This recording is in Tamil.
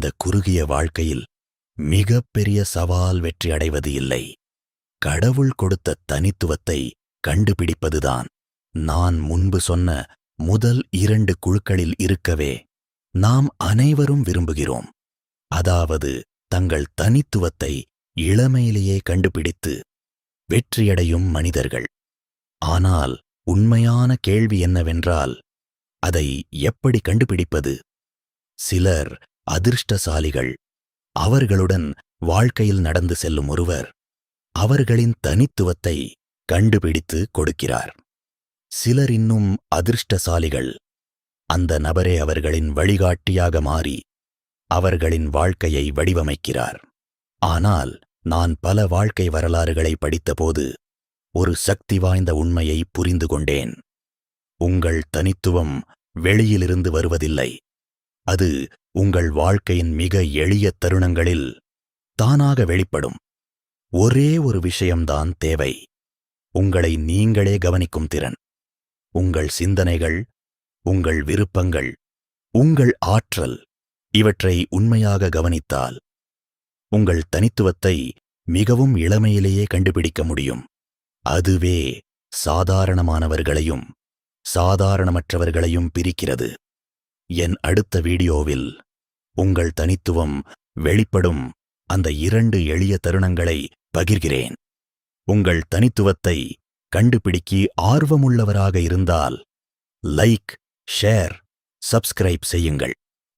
இந்த குறுகிய வாழ்க்கையில் மிகப்பெரிய சவால் வெற்றி அடைவது இல்லை, கடவுள் கொடுத்த தனித்துவத்தை கண்டுபிடிப்பதுதான். நான் முன்பு சொன்ன முதல் 2 குழுக்களில் இருக்கவே நாம் அனைவரும் விரும்புகிறோம். அதாவது தங்கள் தனித்துவத்தை இளமையிலேயே கண்டுபிடித்து வெற்றியடையும் மனிதர்கள். ஆனால் உண்மையான கேள்வி என்னவென்றால், அதை எப்படி கண்டுபிடிப்பது? சிலர் அதிர்ஷ்டசாலிகள். அவர்களுடன் வாழ்க்கையில் நடந்து செல்லும் ஒருவர் அவர்களின் தனித்துவத்தை கண்டுபிடித்து கொடுக்கிறார். சிலர் இன்னும் அதிர்ஷ்டசாலிகள். அந்த நபரே அவர்களின் வழிகாட்டியாக மாறி அவர்களின் வாழ்க்கையை வடிவமைக்கிறார். ஆனால் நான் பல வாழ்க்கை வரலாறுகளை படித்தபோது ஒரு சக்தி வாய்ந்த உண்மையை புரிந்து கொண்டேன். உங்கள் தனித்துவம் வெளியிலிருந்து வருவதில்லை. அது உங்கள் வாழ்க்கையின் மிக எளிய தருணங்களில் தானாக வெளிப்படும். ஒரே ஒரு விஷயம்தான் தேவை: உங்களை நீங்களே கவனிக்கும் திறன். உங்கள் சிந்தனைகள், உங்கள் விருப்பங்கள், உங்கள் ஆற்றல் இவற்றை உண்மையாக கவனித்தால் உங்கள் தனித்துவத்தை மிகவும் இளமையிலேயே கண்டுபிடிக்க முடியும். அதுவே சாதாரணமானவர்களையும் சாதாரணமற்றவர்களையும் பிரிக்கிறது. என் அடுத்த வீடியோவில் உங்கள் தனித்துவம் வெளிப்படும் அந்த 2 எளிய தருணங்களை பகிர்கிறேன். உங்கள் தனித்துவத்தை கண்டுபிடிக்க ஆர்வமுள்ளவராக இருந்தால் லைக், ஷேர், சப்ஸ்கிரைப் செய்யுங்கள்.